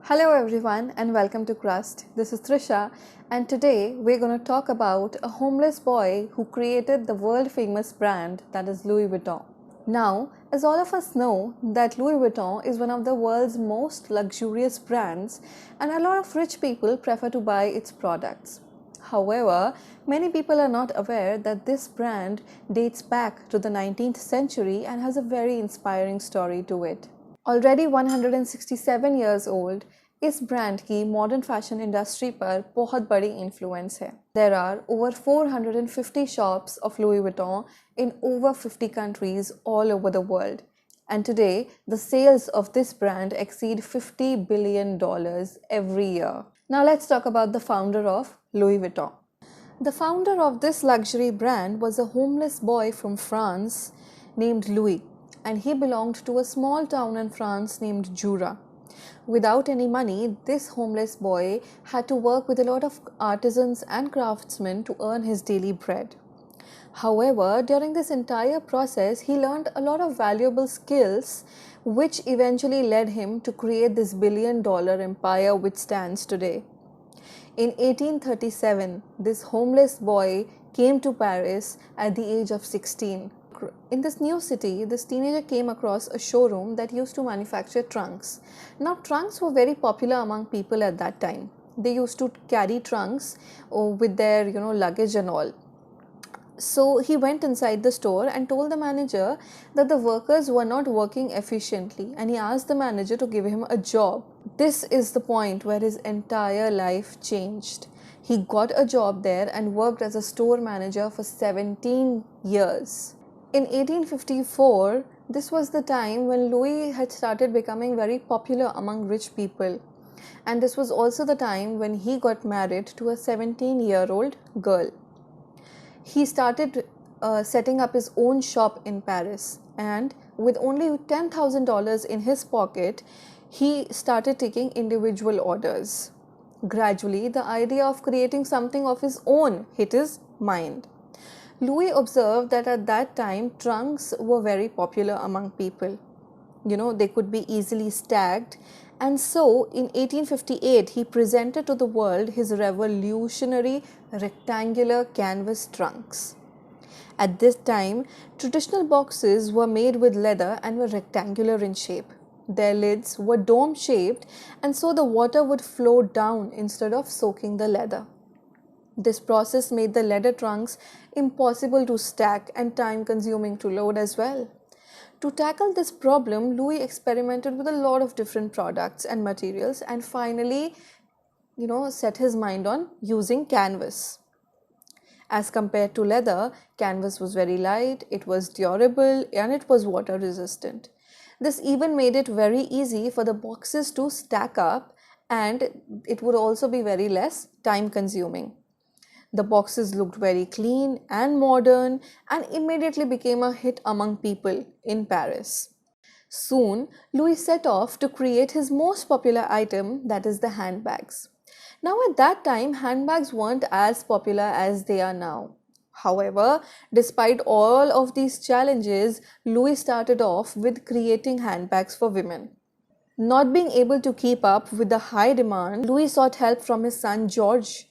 Hello everyone and welcome to Crust. This is Trisha and today we're going to talk about a homeless boy who created the world famous brand that is Louis Vuitton. Now, as all of us know that Louis Vuitton is one of the world's most luxurious brands and a lot of rich people prefer to buy its products. However, many people are not aware that this brand dates back to the 19th century and has a very inspiring story to it. Already 167 years old, इस brand की modern fashion industry पर बहुत बड़ी influence है. There are over 450 shops of Louis Vuitton in over 50 countries all over the world. And today, the sales of this brand exceed $50 billion every year. Now let's talk about the founder of Louis Vuitton. The founder of this luxury brand was a homeless boy from France named Louis, and he belonged to a small town in France named Jura. Without any money, this homeless boy had to work with a lot of artisans and craftsmen to earn his daily bread. However, during this entire process, he learned a lot of valuable skills which eventually led him to create this billion-dollar empire which stands today. In 1837, this homeless boy came to Paris at the age of 16. In this new city, this teenager came across a showroom that used to manufacture trunks. Now, trunks were very popular among people at that time. They used to carry trunks with their, luggage and all. So he went inside the store and told the manager that the workers were not working efficiently, and he asked the manager to give him a job. This is the point where his entire life changed. He got a job there and worked as a store manager for 17 years. In 1854, this was the time when Louis had started becoming very popular among rich people. And this was also the time when he got married to a 17-year-old girl. He started setting up his own shop in Paris, and with only $10,000 in his pocket, he started taking individual orders. Gradually, the idea of creating something of his own hit his mind. Louis observed that at that time, trunks were very popular among people. They could be easily stacked. And so, in 1858, he presented to the world his revolutionary rectangular canvas trunks. At this time, traditional boxes were made with leather and were rectangular in shape. Their lids were dome-shaped, and so the water would flow down instead of soaking the leather. This process made the leather trunks impossible to stack and time-consuming to load as well. To tackle this problem, Louis experimented with a lot of different products and materials and finally, set his mind on using canvas. As compared to leather, canvas was very light, it was durable, and it was water resistant. This even made it very easy for the boxes to stack up, and it would also be very less time-consuming. The boxes looked very clean and modern and immediately became a hit among people in Paris. Soon, Louis set off to create his most popular item, that is the handbags. Now, at that time, handbags weren't as popular as they are now. However, despite all of these challenges, Louis started off with creating handbags for women. Not being able to keep up with the high demand, Louis sought help from his son George,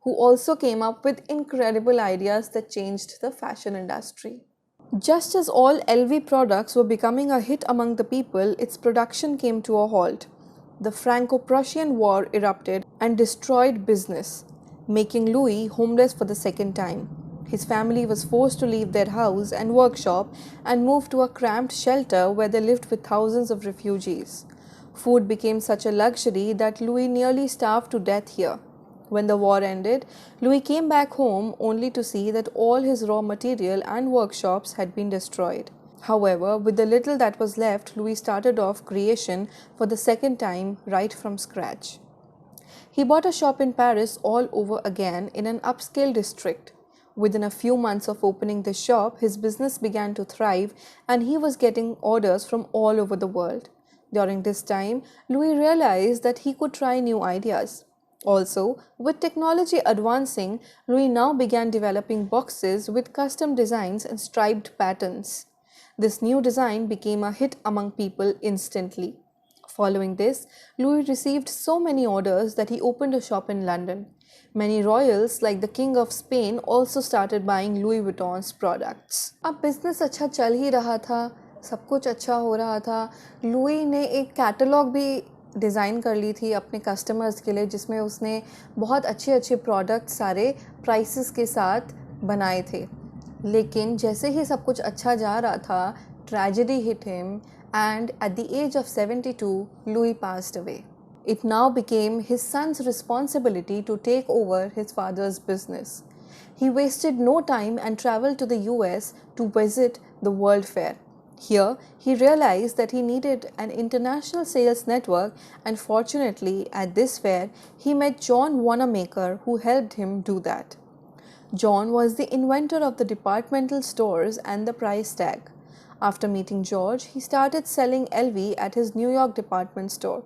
who also came up with incredible ideas that changed the fashion industry. Just as all LV products were becoming a hit among the people, its production came to a halt. The Franco-Prussian War erupted and destroyed business, making Louis homeless for the second time. His family was forced to leave their house and workshop and move to a cramped shelter where they lived with thousands of refugees. Food became such a luxury that Louis nearly starved to death here. When the war ended, Louis came back home only to see that all his raw material and workshops had been destroyed. However, with the little that was left, Louis started off creation for the second time right from scratch. He bought a shop in Paris all over again in an upscale district. Within a few months of opening the shop, his business began to thrive and he was getting orders from all over the world. During this time, Louis realized that he could try new ideas. Also, with technology advancing, Louis now began developing boxes with custom designs and striped patterns. This new design became a hit among people instantly. Following this, Louis received so many orders that he opened a shop in London. Many royals like the King of Spain also started buying Louis Vuitton's products. अब business अच्छा चल ही रहा था, सब कुछ अच्छा हो रहा था. लुई ने एक कैटलॉग भी डिज़ाइन कर ली थी अपने कस्टमर्स के लिए, जिसमें उसने बहुत अच्छे अच्छे प्रोडक्ट सारे प्राइसेस के साथ बनाए थे. लेकिन जैसे ही सब कुछ अच्छा जा रहा था, tragedy hit him and at the age of 72, Louis passed away. It now became his son's responsibility to take over his father's business. He wasted no time and traveled to the US to visit the World Fair. Here, he realized that he needed an international sales network, and fortunately, at this fair, he met John Wanamaker, who helped him do that. John was the inventor of the departmental stores and the price tag. After meeting George, he started selling LV at his New York department store.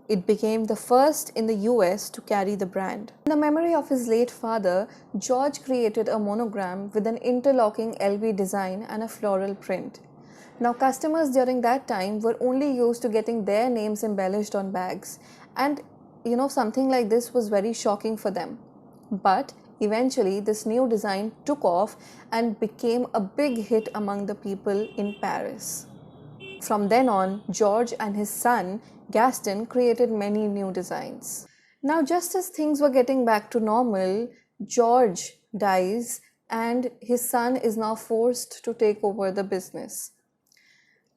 It became the first in the US to carry the brand. In the memory of his late father, George created a monogram with an interlocking LV design and a floral print. Now, customers during that time were only used to getting their names embellished on bags, and something like this was very shocking for them. But eventually, this new design took off and became a big hit among the people in Paris. From then on, George and his son, Gaston, created many new designs. Now, just as things were getting back to normal, George dies and his son is now forced to take over the business.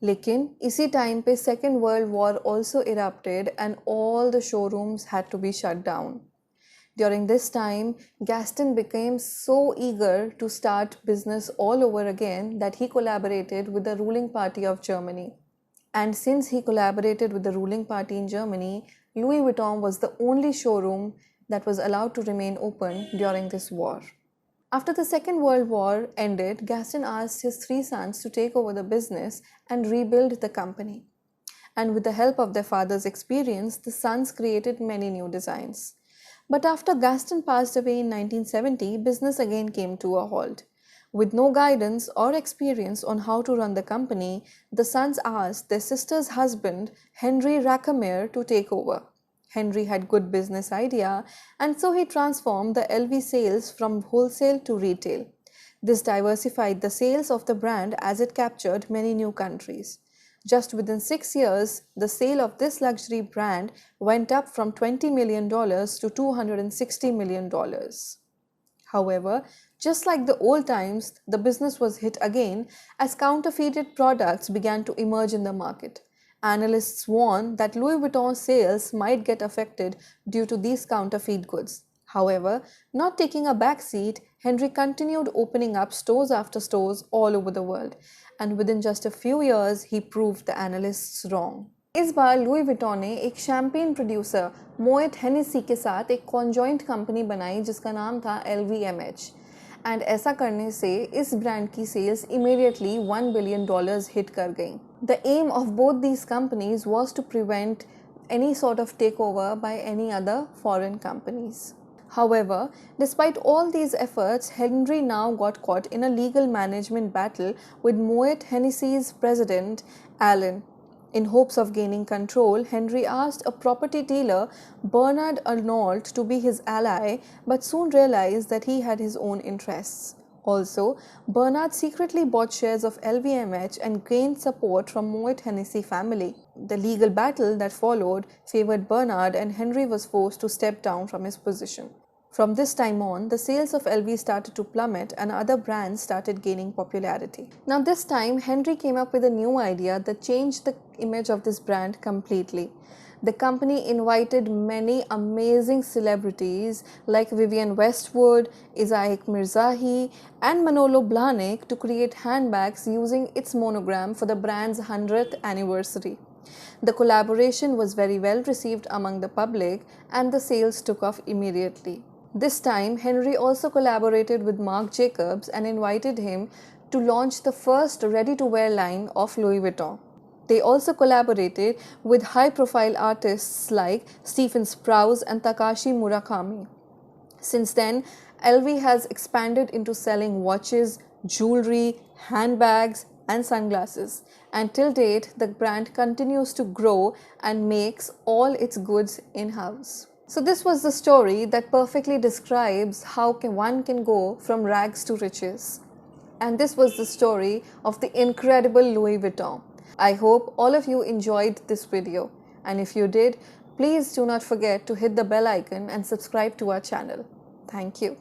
लेकिन इसी time पे Second World War also erupted and all the showrooms had to be shut down. During this time, Gaston became so eager to start business all over again that he collaborated with the ruling party of Germany. And since he collaborated with the ruling party in Germany, Louis Vuitton was the only showroom that was allowed to remain open during this war. After the Second World War ended, Gaston asked his three sons to take over the business and rebuild the company. And with the help of their father's experience, the sons created many new designs. But after Gaston passed away in 1970, business again came to a halt. With no guidance or experience on how to run the company, the sons asked their sister's husband, Henry Racamere, to take over. Henry had good business idea, and so he transformed the LV sales from wholesale to retail. This diversified the sales of the brand as it captured many new countries. Just within 6 years, the sale of this luxury brand went up from $20 million to $260 million. However, just like the old times, the business was hit again as counterfeited products began to emerge in the market. Analysts warned that Louis Vuitton sales might get affected due to these counterfeit goods. However, not taking a back seat, Henry continued opening up stores after stores all over the world. And within just a few years, he proved the analysts wrong. इस बार Louis Vuitton ने एक champagne producer मोएट Hennessy के साथ एक conjoint company बनाई जिसका नाम था LVMH. एंड ऐसा करने से इस ब्रांड की सेल्स इमीडिएटली $1 बिलियन हिट कर गई. The aim of both these companies was to prevent any sort of takeover by any other foreign companies. However, despite all these efforts, Henry now got caught in a legal management battle with Moet Hennessy's president, Allen. In hopes of gaining control, Henry asked a property dealer, Bernard Arnault, to be his ally, but soon realized that he had his own interests. Also, Bernard secretly bought shares of LVMH and gained support from Moet Hennessy family. The legal battle that followed favored Bernard, and Henry was forced to step down from his position. From this time on, the sales of LV started to plummet and other brands started gaining popularity. Now this time, Henry came up with a new idea that changed the image of this brand completely. The company invited many amazing celebrities like Vivienne Westwood, Isaac Mizrahi, and Manolo Blahnik to create handbags using its monogram for the brand's 100th anniversary. The collaboration was very well received among the public and the sales took off immediately. This time, Henry also collaborated with Marc Jacobs and invited him to launch the first ready-to-wear line of Louis Vuitton. They also collaborated with high-profile artists like Stephen Sprouse and Takashi Murakami. Since then, LV has expanded into selling watches, jewelry, handbags, and sunglasses, and till date the brand continues to grow and makes all its goods in-house. So this was the story that perfectly describes how one can go from rags to riches. And this was the story of the incredible Louis Vuitton. I hope all of you enjoyed this video, and if you did, please do not forget to hit the bell icon and subscribe to our channel. Thank you.